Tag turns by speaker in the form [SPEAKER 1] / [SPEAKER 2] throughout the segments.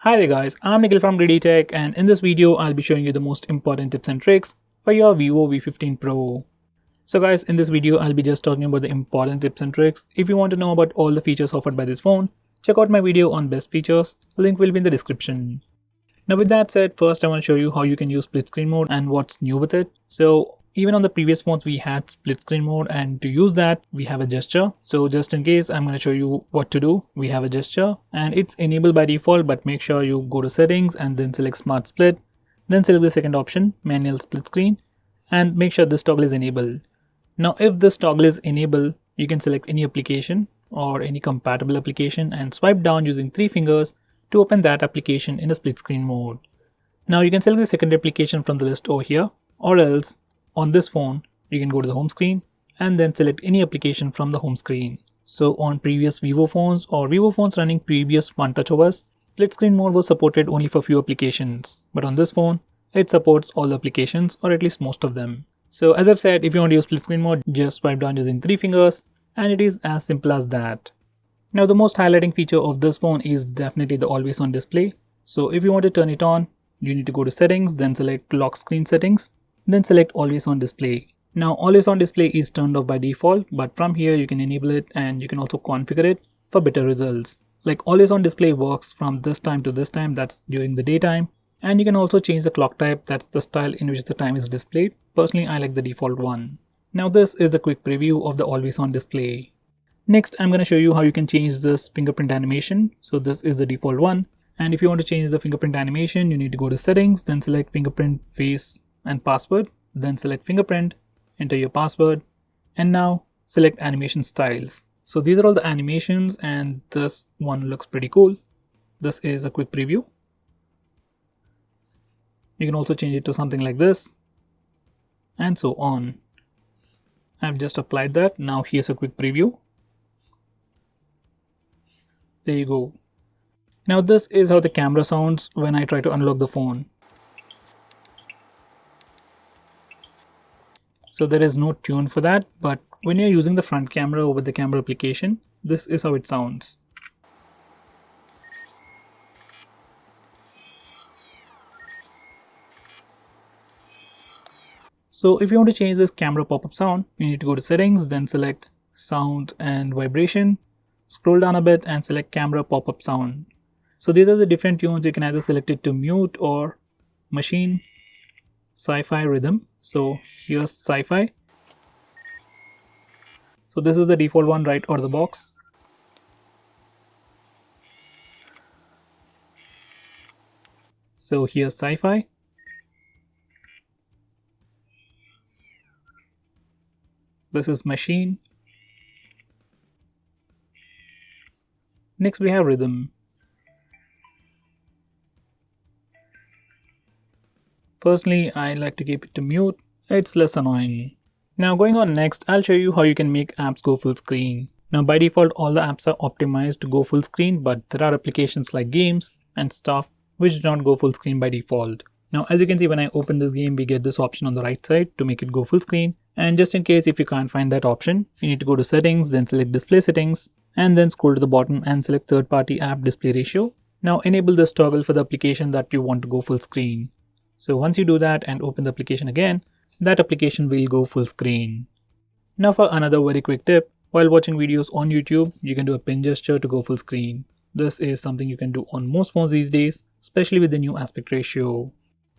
[SPEAKER 1] Hi there guys, I'm Nikhil from GreedyTech, and in this video I'll be showing you the most important tips and tricks for your Vivo V15 Pro. So guys, in this video I'll be just talking about the important tips and tricks. If you want to know about all the features offered by this phone, check out my video on best features. Link will be in the description. Now with that said, first I want to show you how you can use split screen mode and what's new with it. So even on the previous phones we had split screen mode, and to use that we have a gesture. So just in case, I'm going to show you what to do. We have a gesture and it's enabled by default, but make sure you go to settings and then select smart split. Then select the second option, manual split screen, and make sure this toggle is enabled. Now if this toggle is enabled, you can select any application or any compatible application and swipe down using 3 fingers to open that application in a split screen mode. Now you can select the second application from the list over here, or else on this phone you can go to the home screen and then select any application from the home screen. So on previous Vivo phones or Vivo phones running previous One Touch OS, split screen mode was supported only for few applications, but on this phone it supports all the applications, or at least most of them. So as I've said, if you want to use split screen mode, just swipe down using 3 fingers and it is as simple as that. Now the most highlighting feature of this phone is definitely the always on display. So if you want to turn it on, you need to go to settings, then select lock screen settings, then select always on display. Now always on display is turned off by default, but from here you can enable it and you can also configure it for better results. Like always on display works from this time to this time, that's during the daytime, and you can also change the clock type, that's the style in which the time is displayed. Personally I like the default one. Now this is the quick preview of the always on display. Next I'm going to show you how you can change this fingerprint animation. So this is the default one, and if you want to change the fingerprint animation, you need to go to settings, then select fingerprint face and password, then select fingerprint, enter your password, and now select animation styles. So these are all the animations and this one looks pretty cool. This is a quick preview. You can also change it to something like this and so on. I've just applied that. Now here's a quick preview. There you go. Now this is how the camera sounds when I try to unlock the phone. So there is no tune for that, but when you're using the front camera over the camera application, this is how it sounds. So if you want to change this camera pop-up sound, you need to go to settings, then select sound and vibration, scroll down a bit and select camera pop-up sound. So these are the different tunes. You can either select it to mute or machine, sci-fi, rhythm. So here's sci-fi. So this is the default one right out of the box. So here's sci-fi. This is machine. Next we have rhythm. Personally, I like to keep it to mute. It's less annoying. Now going on next, I'll show you how you can make apps go full screen. Now by default, all the apps are optimized to go full screen, but there are applications like games and stuff which do not go full screen by default. Now as you can see, when I open this game, we get this option on the right side to make it go full screen. And just in case if you can't find that option, you need to go to settings, then select display settings, and then scroll to the bottom and select third party app display ratio. Now enable this toggle for the application that you want to go full screen. So once you do that and open the application again, that application will go full screen. Now for another very quick tip, while watching videos on YouTube, you can do a pin gesture to go full screen. This is something you can do on most phones these days, especially with the new aspect ratio.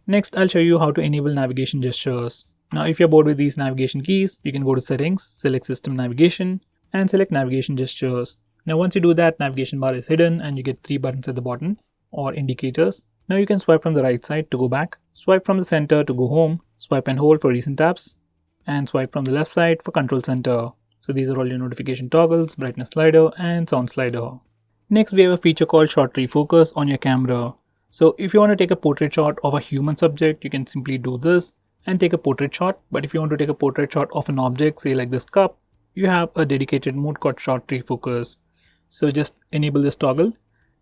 [SPEAKER 1] Next, I'll show you how to enable navigation gestures. Now if you're bored with these navigation keys, you can go to settings, select system navigation, and select navigation gestures. Now once you do that, navigation bar is hidden and you get 3 buttons at the bottom, or indicators. Now you can swipe from the right side to go back, swipe from the center to go home, swipe and hold for recent apps, and swipe from the left side for control center. So these are all your notification toggles, brightness slider, and sound slider. Next we have a feature called short refocus on your camera. So if you want to take a portrait shot of a human subject, you can simply do this and take a portrait shot. But if you want to take a portrait shot of an object, say like this cup, you have a dedicated mode called short refocus. So just enable this toggle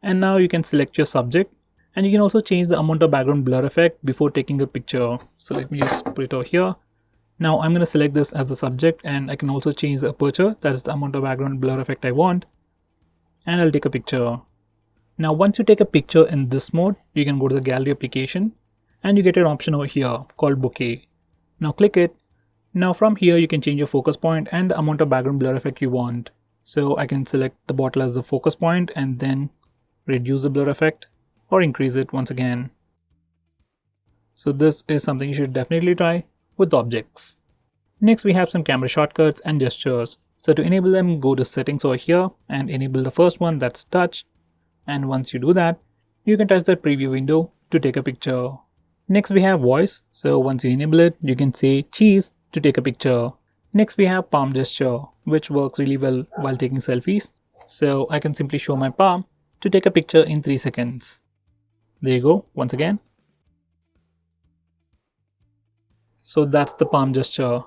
[SPEAKER 1] and now you can select your subject. And you can also change the amount of background blur effect before taking a picture. So let me just put it over here. Now I'm going to select this as the subject, and I can also change the aperture, that is the amount of background blur effect I want. And I'll take a picture. Now once you take a picture in this mode, you can go to the gallery application and you get an option over here called bokeh. Now click it. Now from here you can change your focus point and the amount of background blur effect you want. So I can select the bottle as the focus point and then reduce the blur effect or increase it once again. So this is something you should definitely try with objects. Next we have some camera shortcuts and gestures. So to enable them, go to settings over here and enable the first one, that's touch. And once you do that, you can touch the preview window to take a picture. Next we have voice. So once you enable it, you can say cheese to take a picture. Next we have palm gesture, which works really well while taking selfies. So I can simply show my palm to take a picture in 3 seconds. There you go, once again. So that's the palm gesture.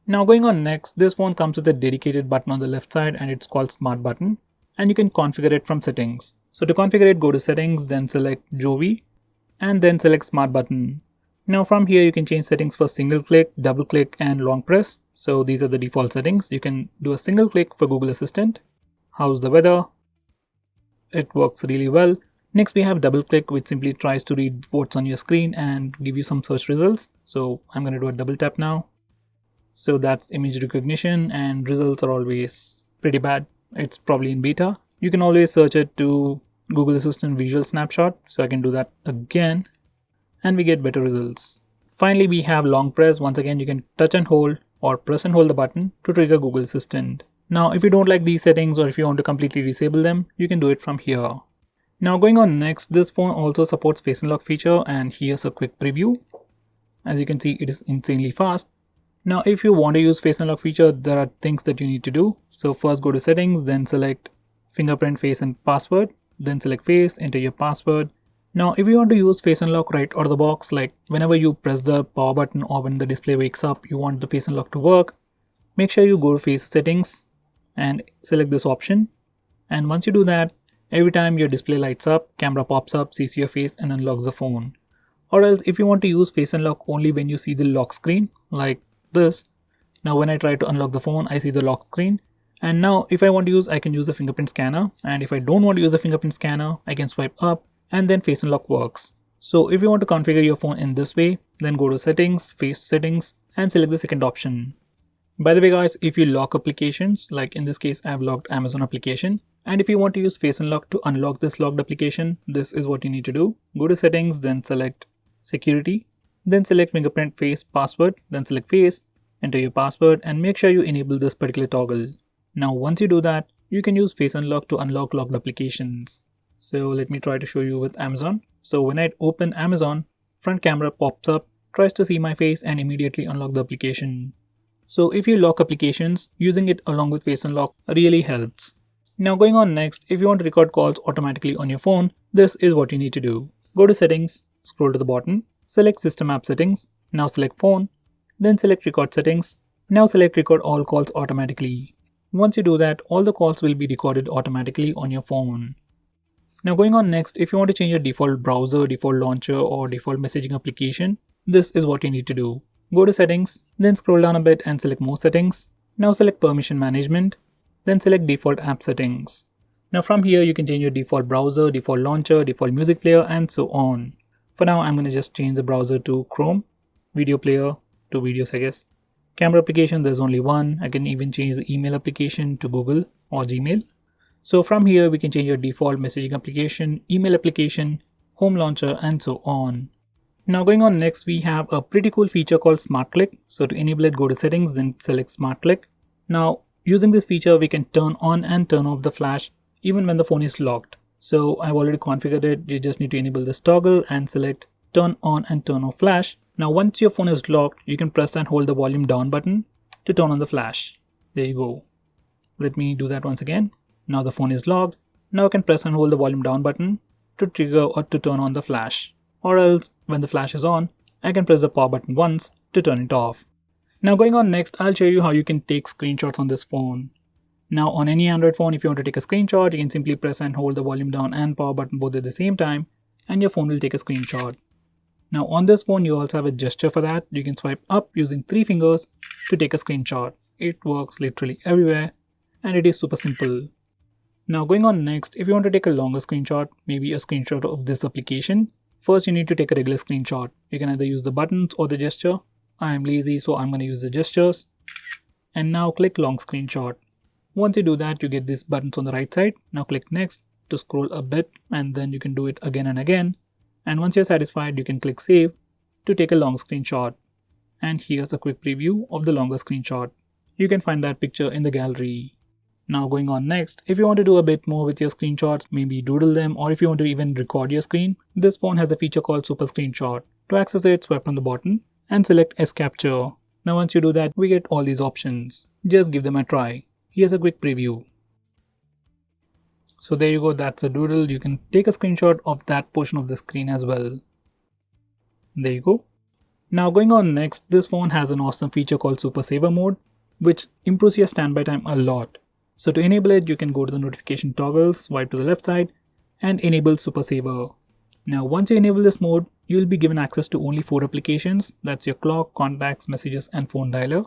[SPEAKER 1] Now going on next, this phone comes with a dedicated button on the left side and it's called Smart Button. And you can configure it from settings. So to configure it, go to settings, then select Jovi and then select Smart Button. Now from here you can change settings for single click, double click and long press. So these are the default settings. You can do a single click for Google Assistant. How's the weather? It works really well. Next we have double click, which simply tries to read what's on your screen and give you some search results. So I'm going to do a double tap now. So that's image recognition and results are always pretty bad. It's probably in beta. You can always search it to Google Assistant visual snapshot. So I can do that again and we get better results. Finally, we have long press. Once again, you can touch and hold or press and hold the button to trigger Google Assistant. Now, if you don't like these settings or if you want to completely disable them, you can do it from here. Now going on next, this phone also supports Face Unlock feature and here's a quick preview. As you can see, it is insanely fast. Now if you want to use Face Unlock feature, there are things that you need to do. So first go to settings, then select fingerprint, face and password, then select face, enter your password. Now if you want to use Face Unlock right out of the box, like whenever you press the power button or when the display wakes up, you want the Face Unlock to work, make sure you go to face settings and select this option. And once you do that, every time your display lights up, camera pops up, sees your face and unlocks the phone. Or else if you want to use Face Unlock only when you see the lock screen, like this. Now when I try to unlock the phone, I see the lock screen. And now if I want to use, I can use the fingerprint scanner. And if I don't want to use the fingerprint scanner, I can swipe up and then Face Unlock works. So if you want to configure your phone in this way, then go to settings, face settings and select the second option. By the way guys, if you lock applications, like in this case I have locked Amazon application, and if you want to use Face Unlock to unlock this locked application, this is what you need to do. Go to settings, then select security, then select fingerprint, face, password, then select face, enter your password and make sure you enable this particular toggle. Now once you do that, you can use Face Unlock to unlock locked applications. So let me try to show you with Amazon. So when I open Amazon, front camera pops up, tries to see my face and immediately unlock the application. So if you lock applications, using it along with Face Unlock really helps. Now going on next, if you want to record calls automatically on your phone, this is what you need to do. Go to settings, scroll to the bottom, select system app settings, now select phone, then select record settings, now select record all calls automatically. Once you do that, all the calls will be recorded automatically on your phone. Now going on next, if you want to change your default browser, default launcher or default messaging application, this is what you need to do. Go to settings, then scroll down a bit and select more settings. Now select permission management, then select default app settings. Now from here you can change your default browser, default launcher, default music player and so on. For now I'm going to just change the browser to Chrome, video player to videos I guess. Camera application there's only one. I can even change the email application to Google or Gmail. So from here we can change your default messaging application, email application, home launcher and so on. Now going on next, we have a pretty cool feature called Smart Click. So to enable it, go to settings, then select Smart Click. Now using this feature, we can turn on and turn off the flash even when the phone is locked. So I've already configured it. You just need to enable this toggle and select turn on and turn off flash. Now once your phone is locked, you can press and hold the volume down button to turn on the flash. There you go. Let me do that once again. Now the phone is locked. Now I can press and hold the volume down button to trigger or to turn on the flash. Or else when the flash is on, I can press the power button once to turn it off. Now going on next, I'll show you how you can take screenshots on this phone. Now on any Android phone, if you want to take a screenshot, you can simply press and hold the volume down and power button both at the same time and your phone will take a screenshot. Now on this phone, you also have a gesture for that. You can swipe up using 3 fingers to take a screenshot. It works literally everywhere and it is super simple. Now going on next, if you want to take a longer screenshot, maybe a screenshot of this application, first you need to take a regular screenshot. You can either use the buttons or the gesture. I am lazy, so I'm going to use the gestures. And now click long screenshot. Once you do that, you get these buttons on the right side. Now click next to scroll a bit, and then you can do it again and again. And once you're satisfied, you can click save to take a long screenshot. And here's a quick preview of the longer screenshot. You can find that picture in the gallery. Now going on next, if you want to do a bit more with your screenshots, maybe doodle them, or if you want to even record your screen, this phone has a feature called Super Screenshot. To access it, swipe on the button and select S Capture. Now once you do that, we get all these options. Just give them a try. Here's a quick preview. So there you go, that's a doodle. You can take a screenshot of that portion of the screen as well. There you go. Now going on next, this phone has an awesome feature called Super Saver mode, which improves your standby time a lot. So to enable it, you can go to the notification toggle, swipe to the left side and enable Super Saver. Now once you enable this mode, you will be given access to only 4 applications. That's your clock, contacts, messages and phone dialer.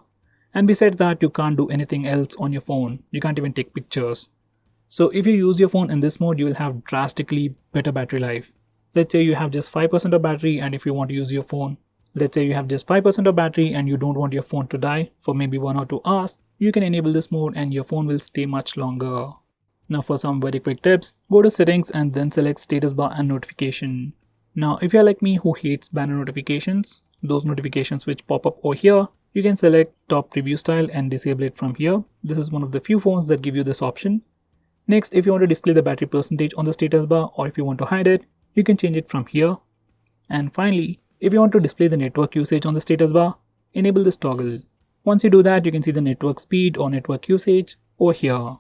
[SPEAKER 1] And besides that, you can't do anything else on your phone. You can't even take pictures. So if you use your phone in this mode, you will have drastically better battery life. Let's say you have just 5% of battery, and if you want to use your phone, let's say you have just 5% of battery and you don't want your phone to die for maybe 1 or 2 hours, you can enable this mode and your phone will stay much longer. Now for some very quick tips, go to settings and then select status bar and notification. Now if you're like me who hates banner notifications, those notifications which pop up over here, you can select top preview style and disable it from here. This is one of the few phones that give you this option. Next, if you want to display the battery percentage on the status bar, or if you want to hide it, you can change it from here. And finally, if you want to display the network usage on the status bar, enable this toggle. Once you do that, you can see the network speed or network usage over here.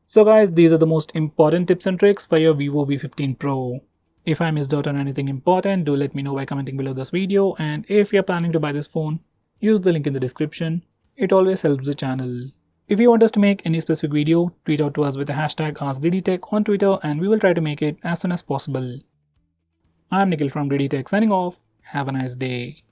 [SPEAKER 1] So guys, these are the most important tips and tricks for your Vivo V15 Pro. If I missed out on anything important, do let me know by commenting below this video, and if you're planning to buy this phone, use the link in the description. It always helps the channel. If you want us to make any specific video, tweet out to us with the hashtag AskGreedyTech on Twitter and we will try to make it as soon as possible. I'm Nikhil from GreedyTech signing off. Have a nice day.